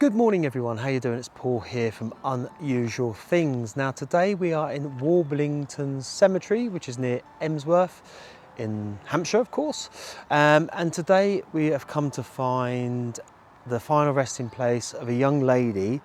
Good morning everyone, how you doing? It's Paul here from Unusual Things. Now today we are in Warblington Cemetery, which is near Emsworth in Hampshire, of course. And today we have come to find the final resting place of a young lady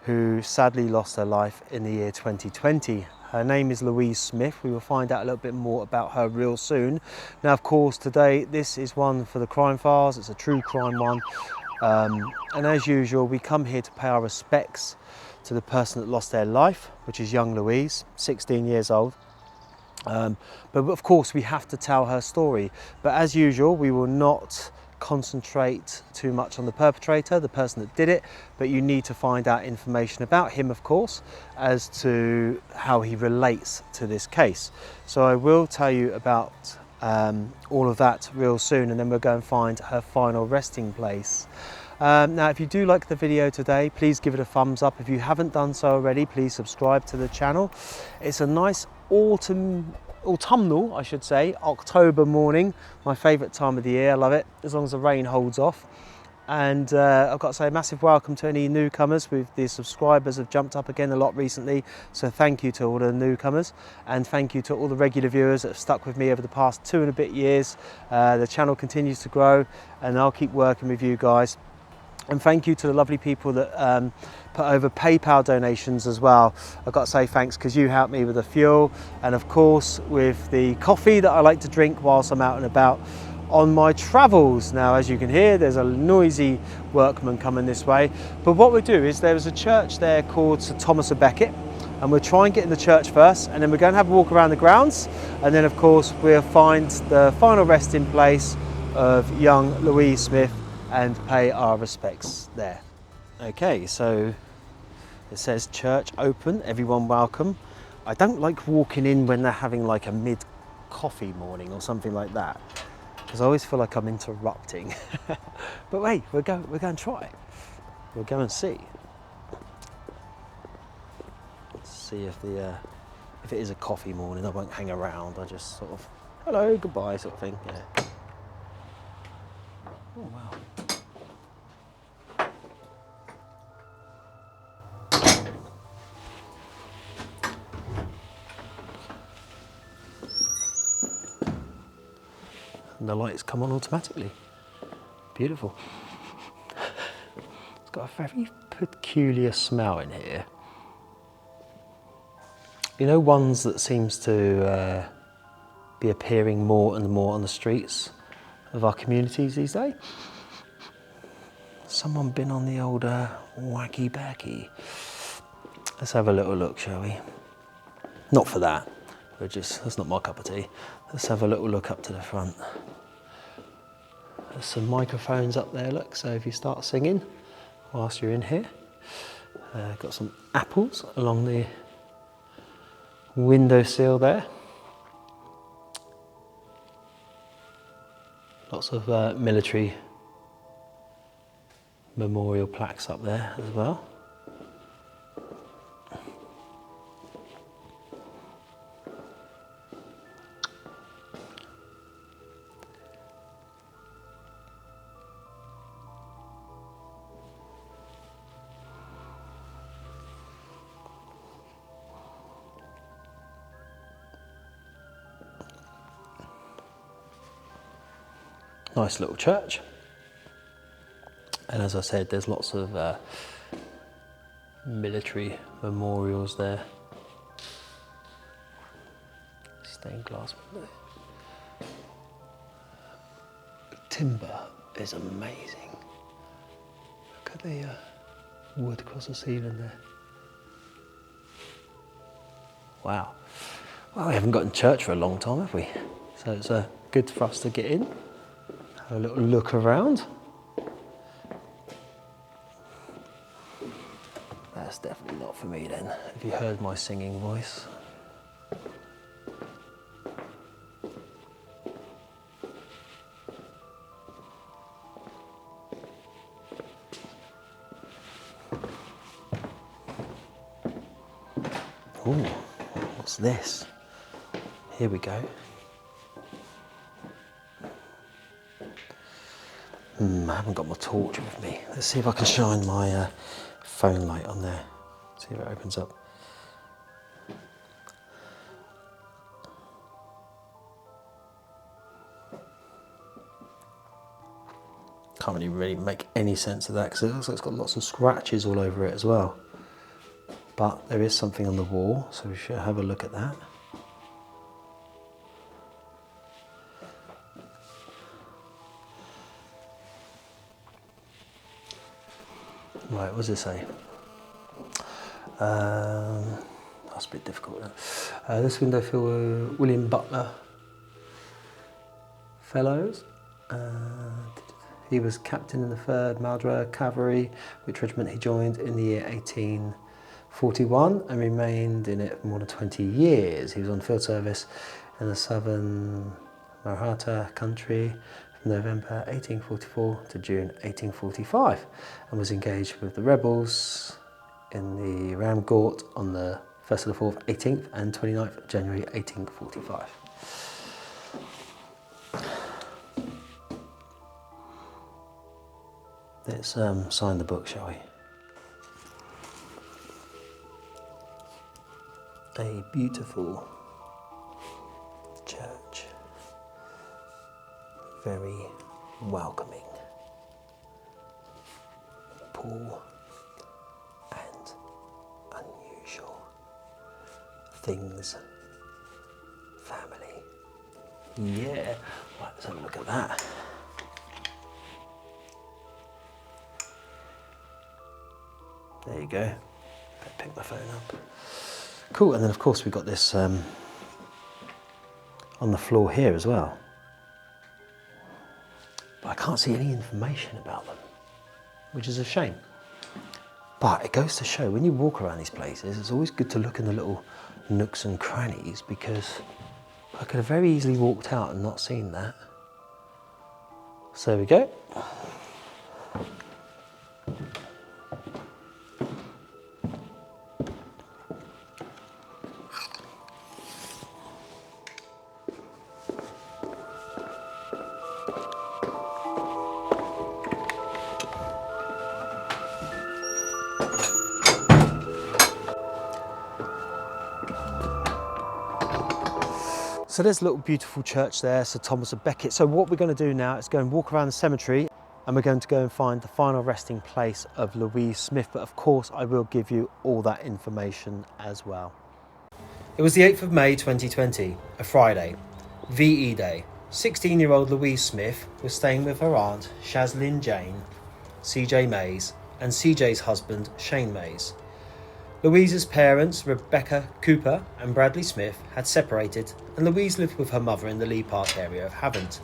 who sadly lost her life in the year 2020. Her name is Louise Smith. We will find out a little bit more about her real soon. Now, of course, today this is one for the crime files. It's a true crime one. And as usual, we come here to pay our respects to the person that lost their life, which is young Louise, 16 years old. But of course, we have to tell her story. But as usual, we will not concentrate too much on the perpetrator, the person that did it, but you need to find out information about him, of course, as to how he relates to this case. So I will tell you about all of that real soon, and then we'll go and find her final resting place. Now, if you do like the video today, please give it a thumbs up. If you haven't done so already, please subscribe to the channel. It's a nice autumnal, I should say, October morning, my favourite time of the year. I love it, as long as the rain holds off. And I've got to say a massive welcome to any newcomers. The subscribers have jumped up again a lot recently, so thank you to all the newcomers, and thank you to all the regular viewers that have stuck with me over the past 2 and a bit years. The channel continues to grow, and I'll keep working with you guys. And thank you to the lovely people that put over PayPal donations as well. I've got to say thanks, because you helped me with the fuel, and of course with the coffee that I like to drink whilst I'm out and about on my travels. Now, as you can hear, there's a noisy workman coming this way. But what we'll do is, there was a church there called St Thomas of Becket, and we'll try and get in the church first, and then we're going to have a walk around the grounds, and then of course we'll find the final resting place of young Louise Smith and pay our respects there. Okay, so it says church open, everyone welcome. I don't like walking in when they're having like a mid-coffee morning or something like that, because I always feel like I'm interrupting. But wait, we're going to try. We'll go and see. Let's see if it is a coffee morning. I won't hang around. I just sort of hello, goodbye sort of thing. Yeah. Oh wow. And the lights come on automatically. Beautiful. It's got a very peculiar smell in here. You know, ones that seems to be appearing more and more on the streets of our communities these days. Someone been on the old wacky backy. Let's have a little look, shall we? Not for that. That's not my cup of tea. Let's have a little look up to the front. There's some microphones up there, look, so if you start singing whilst you're in here. Got some apples along the windowsill there. Lots of military memorial plaques up there as well. Nice little church, and as I said, there's lots of military memorials there. Stained glass window. The timber is amazing. Look at the wood across the ceiling there. Wow. Well, we haven't got in church for a long time, have we? So it's good for us to get in. A little look around. That's definitely not for me then. Have you heard my singing voice? Ooh, what's this? Here we go. I haven't got my torch with me. Let's see if I can shine my phone light on there. See if it opens up. Can't really make any sense of that because it looks like it's got lots of scratches all over it as well. But there is something on the wall, so we should have a look at that. Right, what does it say? That's a bit difficult. This window filled with William Butler Fellows. He was captain in the 3rd Maldra Cavalry, which regiment he joined in the year 1841 and remained in it for more than 20 years. He was on field service in the southern Maratha country from November 1844 to June 1845 and was engaged with the rebels in the Ramgort on the 1st of the 4th, 18th and 29th of January 1845. Let's sign the book, shall we? A beautiful church, very welcoming. Paul and Unusual Things family. Yeah, right, let's have a look at that. There you go. Better pick my phone up. Cool, and then of course we've got this on the floor here as well. But I can't see any information about them, which is a shame. But it goes to show when you walk around these places, it's always good to look in the little nooks and crannies because I could have very easily walked out and not seen that. So there we go. So there's a little beautiful church there, Sir Thomas of Becket. So what we're going to do now is go and walk around the cemetery and we're going to go and find the final resting place of Louise Smith. But of course, I will give you all that information as well. It was the 8th of May 2020, a Friday, VE Day. 16-year-old Louise Smith was staying with her aunt, Shaslyn Jane, CJ Mays, and CJ's husband, Shane Mays. Louise's parents, Rebecca Cooper and Bradley Smith, had separated and Louise lived with her mother in the Lee Park area of Havant.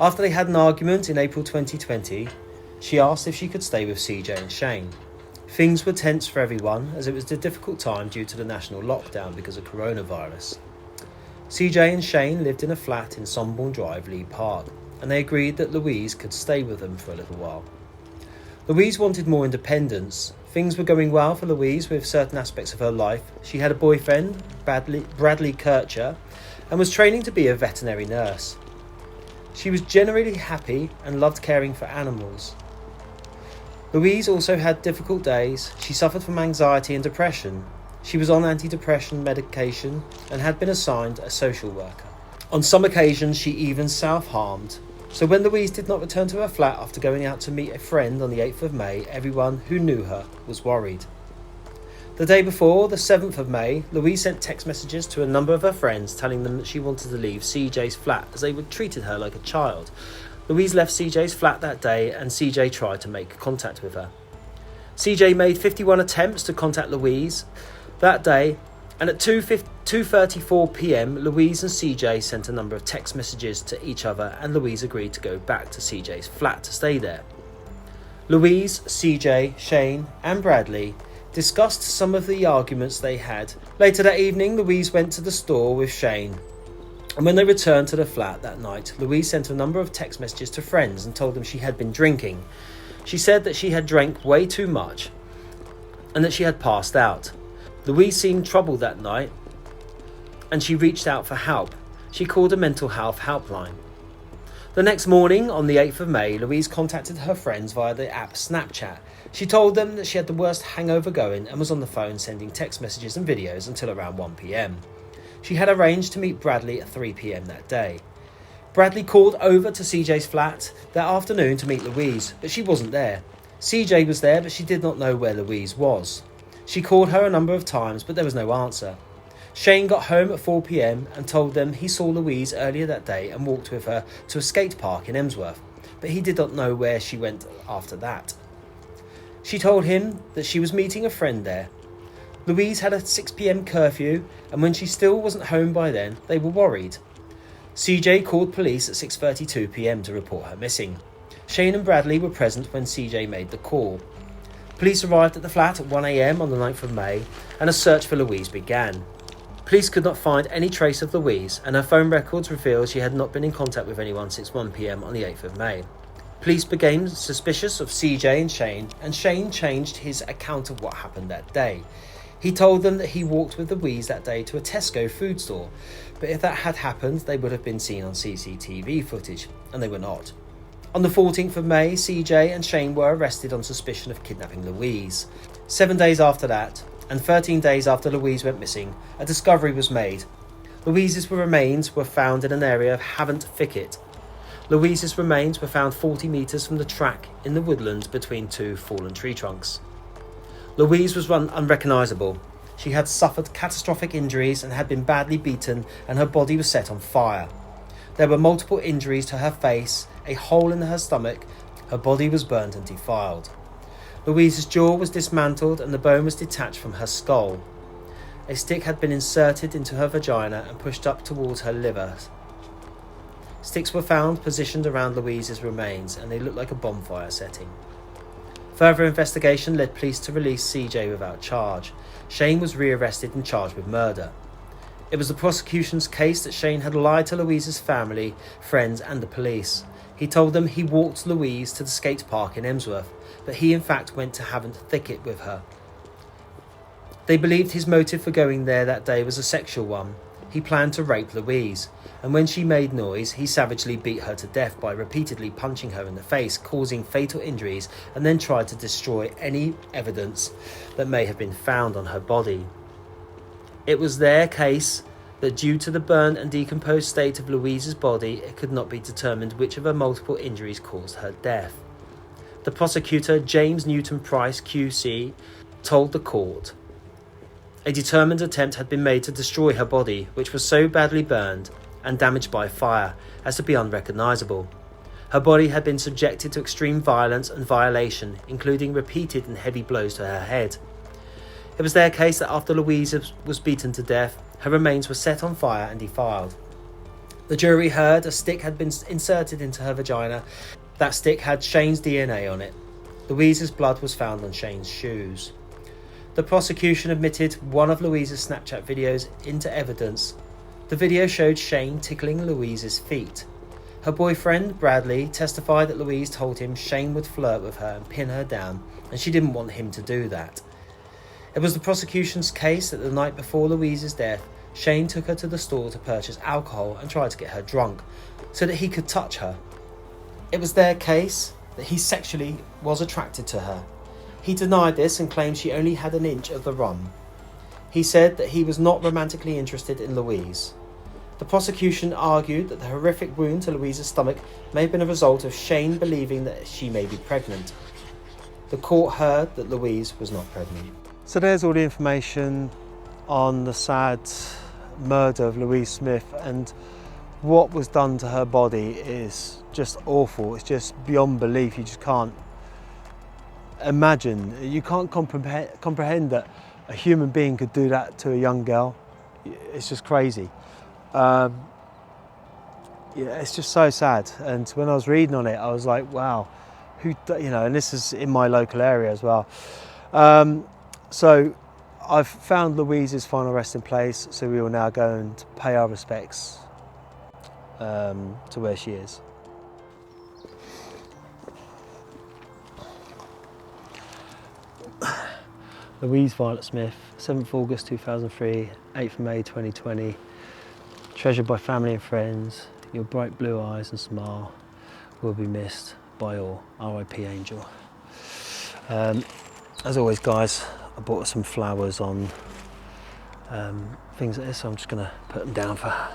After they had an argument in April 2020, she asked if she could stay with CJ and Shane. Things were tense for everyone as it was a difficult time due to the national lockdown because of coronavirus. CJ and Shane lived in a flat in Sombourne Drive, Lee Park, and they agreed that Louise could stay with them for a little while. Louise wanted more independence. Things were going well for Louise with certain aspects of her life. She had a boyfriend, Bradley Kircher, and was training to be a veterinary nurse. She was generally happy and loved caring for animals. Louise also had difficult days. She suffered from anxiety and depression. She was on antidepressant medication and had been assigned a social worker. On some occasions, she even self-harmed. So when Louise did not return to her flat after going out to meet a friend on the 8th of May, everyone who knew her was worried. The day before, the 7th of May, Louise sent text messages to a number of her friends telling them that she wanted to leave CJ's flat as they had treated her like a child. Louise left CJ's flat that day and CJ tried to make contact with her. CJ made 51 attempts to contact Louise that day, and at 2:34 p.m, Louise and CJ sent a number of text messages to each other and Louise agreed to go back to CJ's flat to stay there. Louise, CJ, Shane and Bradley discussed some of the arguments they had. Later that evening, Louise went to the store with Shane. And when they returned to the flat that night, Louise sent a number of text messages to friends and told them she had been drinking. She said that she had drank way too much and that she had passed out. Louise seemed troubled that night and she reached out for help. She called a mental health helpline. The next morning, on the 8th of May, Louise contacted her friends via the app Snapchat. She told them that she had the worst hangover going and was on the phone sending text messages and videos until around 1 p.m. She had arranged to meet Bradley at 3 p.m. that day. Bradley called over to CJ's flat that afternoon to meet Louise, but she wasn't there. CJ was there, but she did not know where Louise was. She called her a number of times, but there was no answer. Shane got home at 4 p.m. and told them he saw Louise earlier that day and walked with her to a skate park in Emsworth, but he did not know where she went after that. She told him that she was meeting a friend there. Louise had a 6 p.m. curfew, and when she still wasn't home by then, they were worried. CJ called police at 6:32 p.m. to report her missing. Shane and Bradley were present when CJ made the call. Police arrived at the flat at 1 a.m. on the 9th of May, and a search for Louise began. Police could not find any trace of Louise, and her phone records revealed she had not been in contact with anyone since 1 p.m. on the 8th of May. Police became suspicious of CJ and Shane changed his account of what happened that day. He told them that he walked with Louise that day to a Tesco food store, but if that had happened, they would have been seen on CCTV footage, and they were not. On the 14th of May, CJ and Shane were arrested on suspicion of kidnapping Louise. 7 days after that, and 13 days after Louise went missing, a discovery was made. Louise's remains were found in an area of Havant Thicket. Louise's remains were found 40 metres from the track in the woodland between two fallen tree trunks. Louise was unrecognisable. She had suffered catastrophic injuries and had been badly beaten, and her body was set on fire. There were multiple injuries to her face, a hole in her stomach. Her body was burnt and defiled. Louise's jaw was dismantled and the bone was detached from her skull. A stick had been inserted into her vagina and pushed up towards her liver. Sticks were found positioned around Louise's remains, and they looked like a bonfire setting. Further investigation led police to release CJ without charge. Shane was rearrested and charged with murder. It was the prosecution's case that Shane had lied to Louise's family, friends and the police. He told them he walked Louise to the skate park in Emsworth, but he in fact went to Havant Thicket with her. They believed his motive for going there that day was a sexual one. He planned to rape Louise, and when she made noise, he savagely beat her to death by repeatedly punching her in the face, causing fatal injuries, and then tried to destroy any evidence that may have been found on her body. It was their case that due to the burnt and decomposed state of Louise's body, it could not be determined which of her multiple injuries caused her death. The prosecutor, James Newton Price QC, told the court a determined attempt had been made to destroy her body, which was so badly burned and damaged by fire as to be unrecognisable. Her body had been subjected to extreme violence and violation, including repeated and heavy blows to her head. It was their case that after Louise was beaten to death, her remains were set on fire and defiled. The jury heard a stick had been inserted into her vagina. That stick had Shane's DNA on it. Louise's blood was found on Shane's shoes. The prosecution admitted one of Louise's Snapchat videos into evidence. The video showed Shane tickling Louise's feet. Her boyfriend, Bradley, testified that Louise told him Shane would flirt with her and pin her down, and she didn't want him to do that. It was the prosecution's case that the night before Louise's death, Shane took her to the store to purchase alcohol and tried to get her drunk, so that he could touch her. It was their case that he sexually was attracted to her. He denied this and claimed she only had an inch of the rum. He said that he was not romantically interested in Louise. The prosecution argued that the horrific wound to Louise's stomach may have been a result of Shane believing that she may be pregnant. The court heard that Louise was not pregnant. So there's all the information on the sad murder of Louise Smith, and what was done to her body is just awful. It's just beyond belief. You just can't imagine, you can't comprehend that a human being could do that to a young girl. It's just crazy. Yeah, it's just so sad. And when I was reading on it, I was like, wow, and this is in my local area as well. So I've found Louise's final resting place, so we will now go and pay our respects to where she is. Louise Violet Smith, 7th August 2003, 8th May 2020. Treasured by family and friends, your bright blue eyes and smile. will be missed by all. R.I.P. Angel. As always, guys, I bought some flowers on things like this, so I'm just going to put them down for her.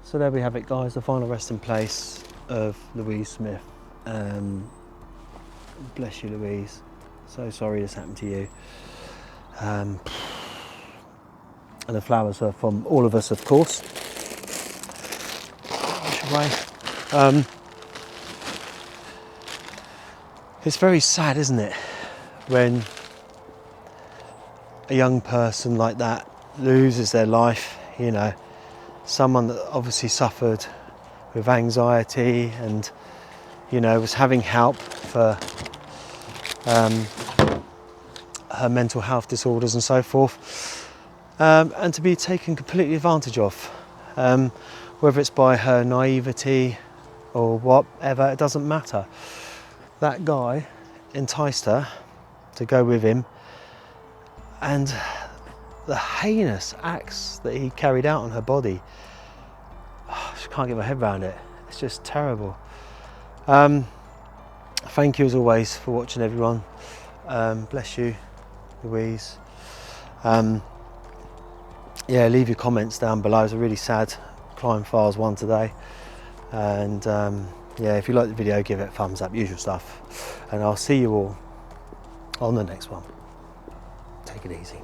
So there we have it, guys, the final resting place of Louise Smith. Bless you, Louise. So sorry this happened to you. And the flowers are from all of us, of course. It's very sad, isn't it, when a young person like that loses their life, you know, someone that obviously suffered with anxiety and, you know, was having help for her mental health disorders and so forth, and to be taken completely advantage of, whether it's by her naivety or whatever, it doesn't matter. That guy enticed her to go with him, and the heinous acts that he carried out on her body, I just can't get my head around it. It's just terrible. Thank you as always for watching, everyone. Bless you, Louise. Yeah, leave your comments down below. It's a really sad Crime Files one today, and yeah, if you like the video, give it a thumbs up, usual stuff, and I'll see you all on the next one. Take it easy.